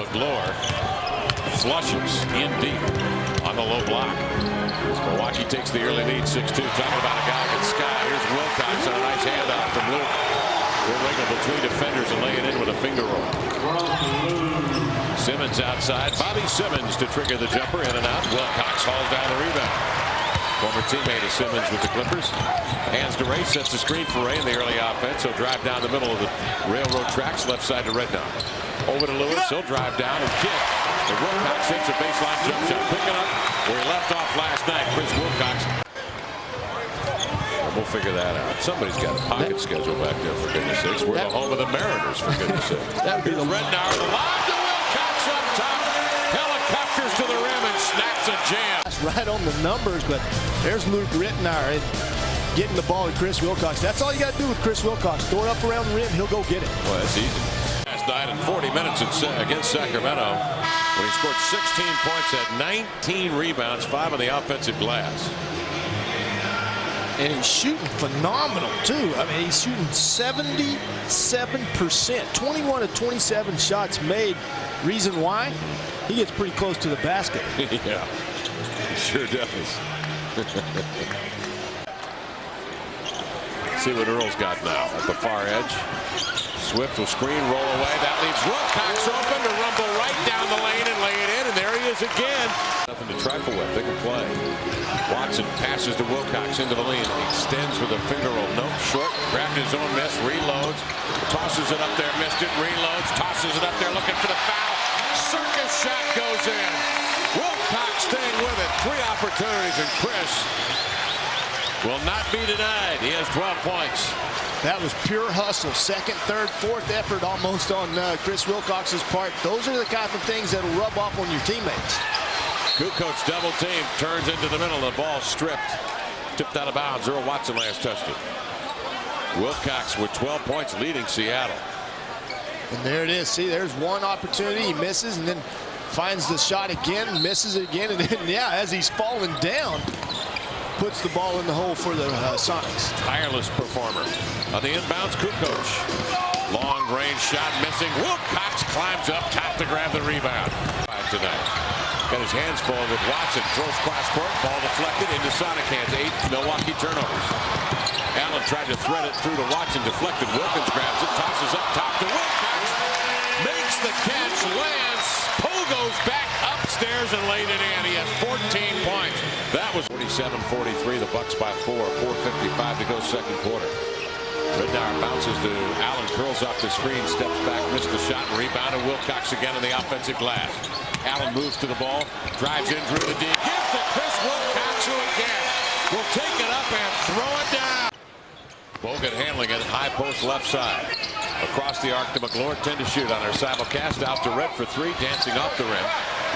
McGlure flushes in deep on the low block. Milwaukee takes the early lead, 6-2. Talking about a guy in sky. Here's Wilcox on a nice handoff from Luke. Will wiggle between defenders and lay it in with a finger roll. Simmons outside. Bobby Simmons to trigger the jumper, in and out. Wilcox hauls down the rebound. Former teammate of Simmons with the Clippers. Hands to Ray, sets the screen for Ray in the early offense. He'll drive down the middle of the railroad tracks, left side to Redknapp. Over to Lewis. He'll drive down and kick. The Wilcox hits a baseline jump shot. Picking up where he left off last night. Chris Wilcox. We'll figure that out. Somebody's got a pocket schedule back there, for goodness sakes. We're the home of the Mariners, for goodness sakes. That would be the Redknapp. The lob to Wilcox up top. Helicopters to the rim and snaps a jam. That's right on the numbers, but there's Luke Rittenauer getting the ball to Chris Wilcox. That's all you got to do with Chris Wilcox. Throw it up around the rim, he'll go get it. Well, that's easy. Last night in 40 minutes against Sacramento, when he scored 16 points, had 19 rebounds, 5 on the offensive glass. And he's shooting phenomenal, too. I mean, he's shooting 77%. 21 of 27 shots made. Reason why? He gets pretty close to the basket. Yeah, he sure does. See what Earl's got now at the far edge. Swift will screen, roll away. That leaves Wilcox open to rumble right down the lane and lay it in. And there he is again. Nothing to trifle with. They can play. Watson passes to Wilcox into the lane. Extends with a finger roll. No, short. Grabbed his own miss. Reloads. Tosses it up there. Missed it. Reloads. Tosses it up there. Looking for the foul. Circus shot goes in. Wilcox staying with it. 3 opportunities, and Chris will not be denied. He has 12 points. That was pure hustle. Second, third, fourth effort almost on Chris Wilcox's part. Those are the kind of things that will rub off on your teammates. Wilcox double team, turns into the middle. The ball stripped. Tipped out of bounds. Earl Watson last touched it. Wilcox with 12 points leading Seattle. And there it is. See, there's one opportunity. He misses and then finds the shot again, misses it again. And then, yeah, as he's falling down, puts the ball in the hole for the Sonics. Tireless performer. On the inbounds, Kukoc. Long range shot missing. Wilcox climbs up top to grab the rebound. Tonight. Got his hands full with Watson. Throws cross court. Ball deflected into Sonic hands. 8 Milwaukee turnovers. Allen tried to thread it through to Watson. Deflected. Wilkins grabs it. Tosses up top to Wilcox. Makes the catch. Lands. Pogo's back upstairs and laid it in. He has 14 points. That was 47-43. The Bucks by 4. 4:55 to go second quarter. Rittenauer bounces to Allen, curls off the screen, steps back, missed the shot, and rebounded. Wilcox again on the offensive glass. Allen moves to the ball, drives in, drew the D. Gives to Chris Wilcox, who again will take it up and throw it down. Bogut handling it, high post left side. Across the arc to McGlure, 10 to shoot on our simulcast. Out to Red for 3, dancing off the rim.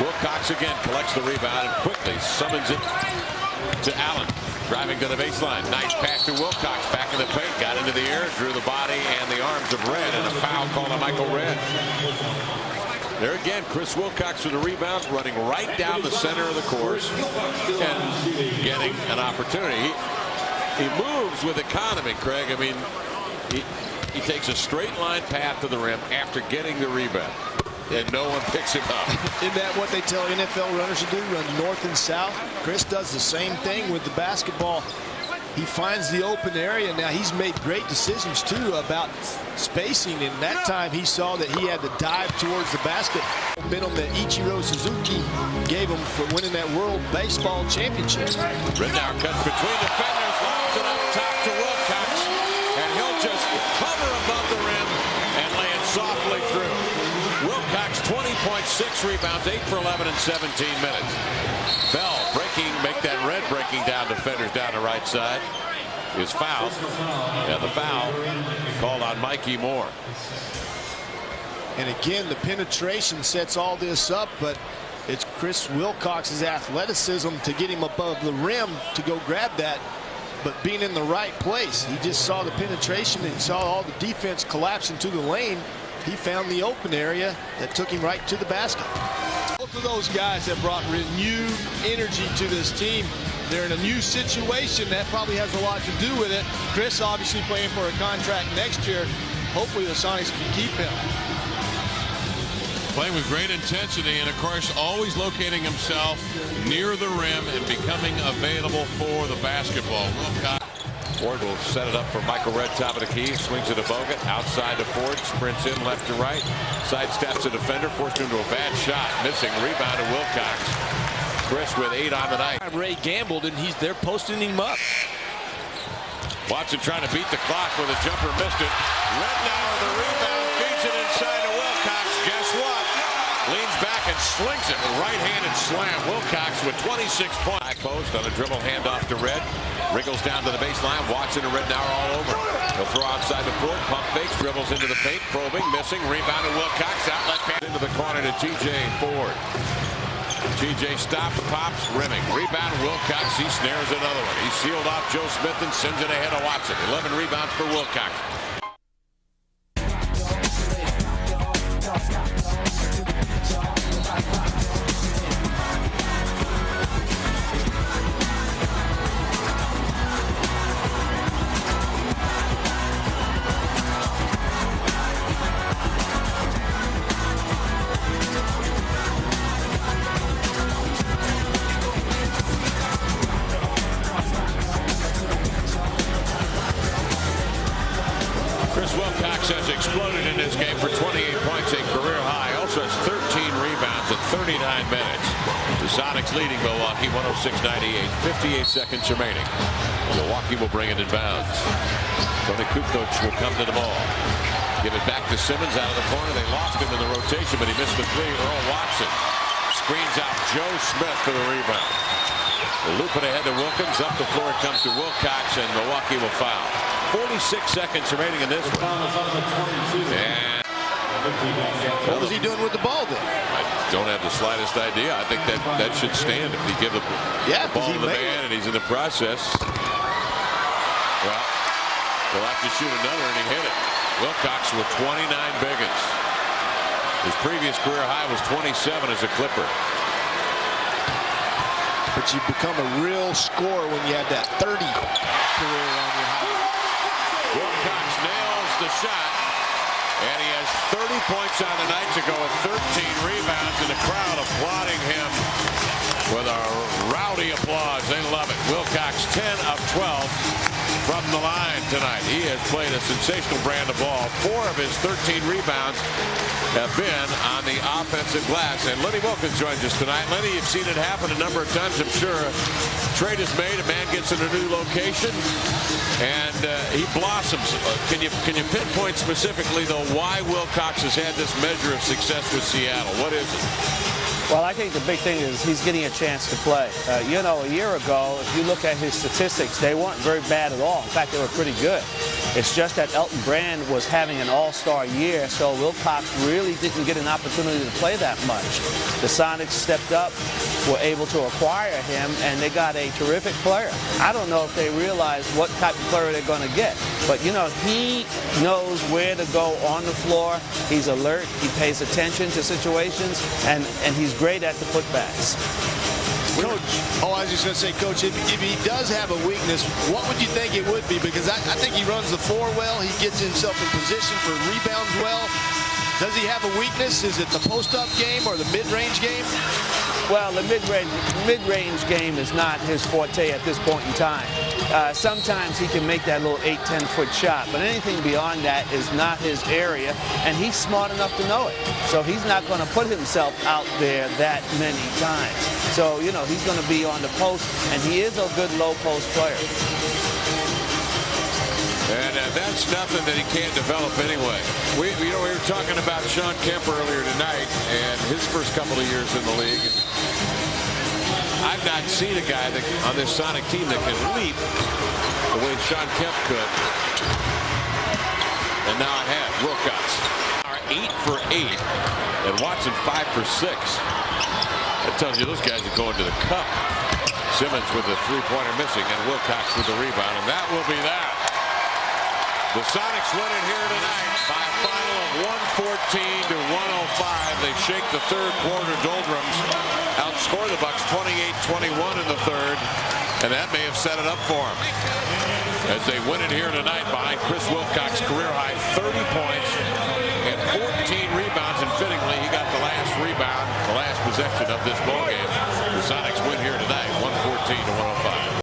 Wilcox again collects the rebound and quickly summons it to Allen. Driving to the baseline. Nice pass to Wilcox. Back in the paint. Got into the air. Drew the body and the arms of Red. And a foul called on Michael Red. There again, Chris Wilcox with a rebound. Running right down the center of the course. And getting an opportunity. He moves with economy, Craig. I mean, he takes a straight line path to the rim after getting the rebound. And no one picks him up. Isn't that what they tell NFL runners to do? Run north and south. Chris does the same thing with the basketball. He finds the open area. Now he's made great decisions too about spacing, and that time he saw that he had to dive towards the basket. Been on the Ichiro Suzuki gave him for winning that World Baseball Championship. Rittenauer cuts between defenders, lobs it up top to Wilcox, and he'll just hover above the rim and lay it softly through. Wilcox 20.6 rebounds, 8 for 11 in 17 minutes. Bell breaking, make that Red breaking down defenders down the right side. Is fouled. And the foul called on Mikey Moore. And again, the penetration sets all this up, but it's Chris Wilcox's athleticism to get him above the rim to go grab that, but being in the right place. He just saw the penetration and saw all the defense collapse into the lane. He found the open area that took him right to the basket. Both of those guys have brought renewed energy to this team. They're in a new situation. That probably has a lot to do with it. Chris obviously playing for a contract next year. Hopefully the Sonics can keep him. Playing with great intensity and, of course, always locating himself near the rim and becoming available for the basketball. Wilcox. Ford will set it up for Michael Redd, top of the key. Swings it to Bogut. Outside to Ford. Sprints in left to right. Sidesteps the defender. Forced into a bad shot. Missing. Rebound to Wilcox. Chris with 8 on the night. Ray gambled, and they're posting him up. Watson trying to beat the clock with a jumper. Missed it. Redd now with the rebound. Feeds it inside to Wilcox. Guess what? Leans back and slings it with right-handed slam. Wilcox with 26 points. Back post on a dribble handoff to Redd. Wriggles down to the baseline. Watson and Redd now are all over. He'll throw outside the court. Pump fakes. Dribbles into the paint. Probing. Missing. Rebound to Wilcox. Outlet pass into the corner to TJ Ford. TJ stops. Pops. Rimming. Rebound Wilcox. He snares another one. He sealed off Joe Smith and sends it ahead of Watson. 11 rebounds for Wilcox. Wilcox has exploded in this game for 28 points, a career high. Also has 13 rebounds in 39 minutes. The Sonics leading Milwaukee 106-98. 58 seconds remaining. Milwaukee will bring it in bounds. Tony Kukoc will come to the ball. Give it back to Simmons out of the corner. They lost him in the rotation, but he missed the three. Earl Watson screens out Joe Smith for the rebound. They loop it ahead to Wilkins. Up the floor it comes to Wilcox, and Milwaukee will foul. 46 seconds remaining in this one. And what was he doing with the ball then? I don't have the slightest idea. I think that should stand if you give the ball to the man and he's in the process. Well, they'll have to shoot another, and he hit it. Wilcox with 29 biggins. His previous career high was 27 as a Clipper. But you become a real scorer when you have that 30 career on your high. Wilcox nails the shot, and he has 30 points on the night to go with 13 rebounds, and the crowd applauding him with a rowdy applause. They love it. Wilcox 10 of 12 from the line tonight. He has played a sensational brand of ball. 4 of his 13 rebounds have been on the offensive glass. And Lenny Wilkins joins us tonight. Lenny, you've seen it happen a number of times, I'm sure. Trade is made, a man gets in a new location, and he blossoms. Can you pinpoint specifically, though, why Wilcox has had this measure of success with Seattle? What is it? Well, I think the big thing is he's getting a chance to play. You know, a year ago, if you look at his statistics, they weren't very bad at all. In fact, they were pretty good. It's just that Elton Brand was having an all-star year, so Wilcox really didn't get an opportunity to play that much. The Sonics stepped up, were able to acquire him, and they got a terrific player. I don't know if they realize what type of player they're going to get, but, you know, he knows where to go on the floor. He's alert. He pays attention to situations, and he's great at the putbacks. Coach, I was just going to say, Coach, if he does have a weakness, what would you think it would be? Because I think he runs the floor well. He gets himself in position for rebounds well. Does he have a weakness? Is it the post-up game or the mid-range game? Well, the mid-range game is not his forte at this point in time. Sometimes he can make that little 8-10-foot shot, but anything beyond that is not his area, and he's smart enough to know it. So he's not going to put himself out there that many times. So, you know, he's going to be on the post, and he is a good low-post player. And that's nothing that he can't develop anyway. We were talking about Sean Kemp earlier tonight and his first couple of years in the league. I've not seen a guy on this Sonic team that can leap the way Sean Kemp could. And now I have Wilcox. 8 for 8, and Watson 5 for 6. That tells you those guys are going to the cup. Simmons with the three-pointer missing, and Wilcox with the rebound, and that will be that. The Sonics win it here tonight by a final of 114-105. They shake the third quarter doldrums, outscore the Bucks 28-21 in the third, and that may have set it up for them as they win it here tonight behind Chris Wilcox, career high 30 points and 14 rebounds, and fittingly he got the last rebound, the last possession of this ball game. The Sonics win here tonight, 114 to